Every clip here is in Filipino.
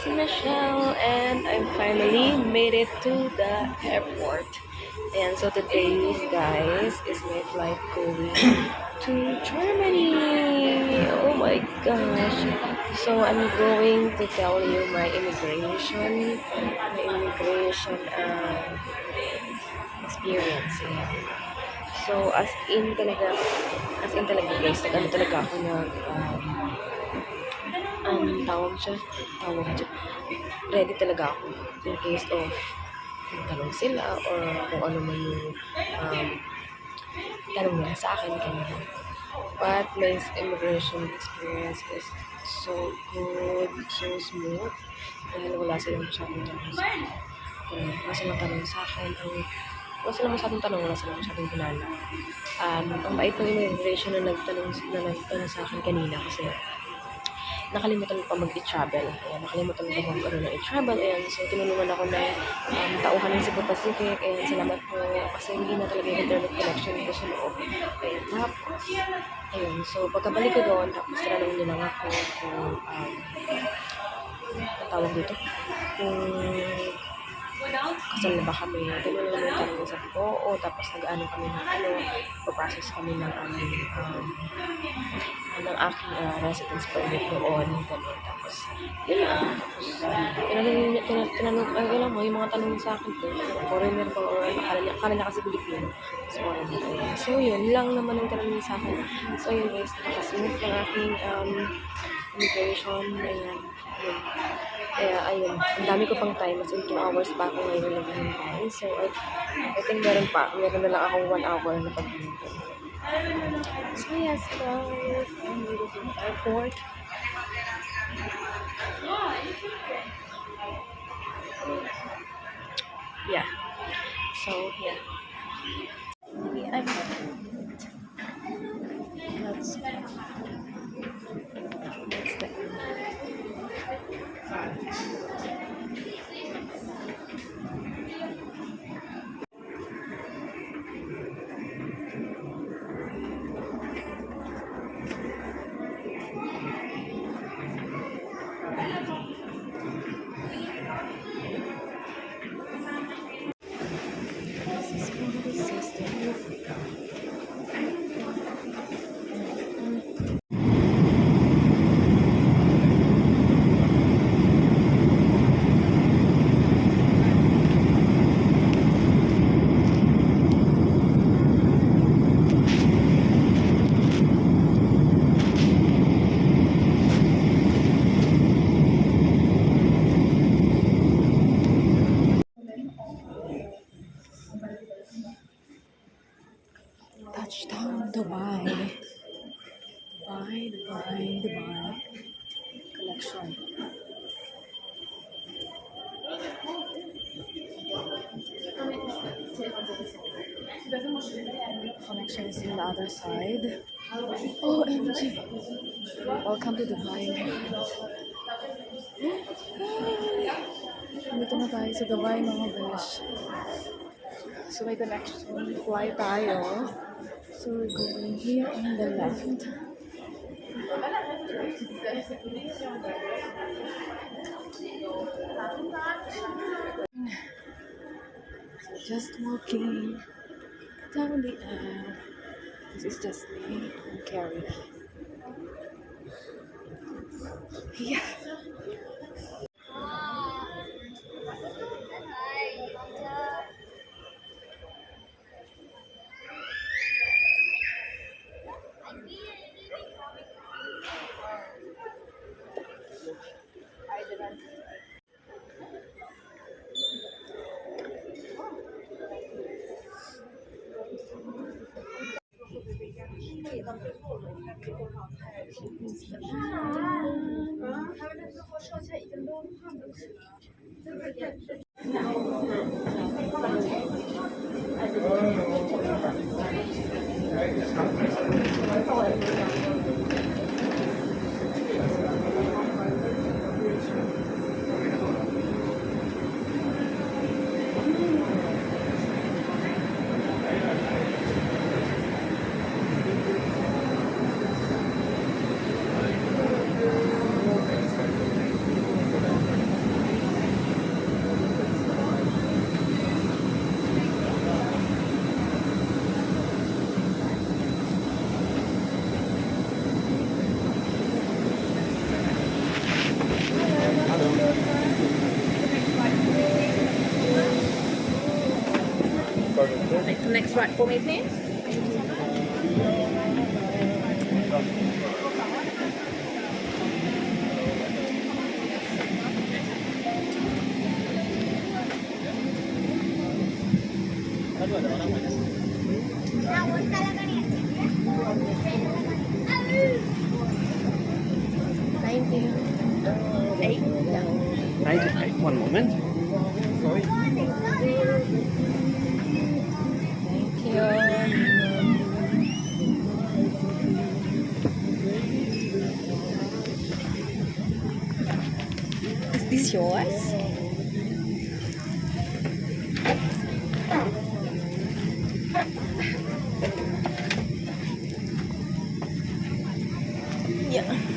Michelle, and I finally made it to the airport. And so today, guys, is my flight going to Germany. Oh my gosh! So I'm going to tell you my immigration experience. Ayan. So as in talaga guys, ano talaga ako tawag siya, ready talaga ako in case of tanong sila or kung ano man yung um, tanong nila sa akin, ganyan. But my immigration experience is so good, so smooth, dahil wala silang masyadong tanong sa akin. Wala silang tanong sa akin, wala silang masyadong tanong, wala silang masyadong hinala. Ang bait ng immigration na nagtanong sa akin kanina kasi nakalimutan ko pa mag-i-travel. Ayan, nakalimutan ko pa mag-i-travel. Ayan, so tinulungan ako ng tauhan ng Cebu Pacific. Ayan, salamat po kasi hindi na talaga yung internet connection ko sa loob. Ayan, tapos, ayun, so pagkabalik ko doon, tapos tinanong nila ako kung, tawag dito, kung kasal na ba kami, ganun lang yung tanong sa ko, o tapos nag-ano kami process kami ng aming, ng aking residence permit doon, ganun, tapos, yun lang, tapos, alam mo, yung mga tanong sa akin po, foreigner ba, or akala niya kasi Pilipino, so, foreigner, so yun lang naman ang tanong sa akin, so yun guys, nakasmooth ng aking, immigration, ayan, yun. Kaya ayun, ang dami ko pang time, as in 2 hours pa ako ngayon naghihintay. So I think meron na lang akong 1 hour na paghihintay. So yes guys, I'm ready to the airport. Yeah, so yeah. I'm let's touchdown Dubai. Dubai. Collection. Connection is in the other side. OMG. Welcome to Dubai. Dito na tayo sa Dubai mga besh. So may connection. Fly tayo. So we're going here on the left. So just walking down the aisle. This is just me and Carrie. Yeah. next right for me, please? Thank you. 98. One moment. Thank you. Is this yours? Yeah.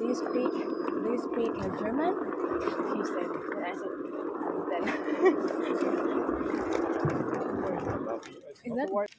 do you speak German? He said, and I said, then, is that word?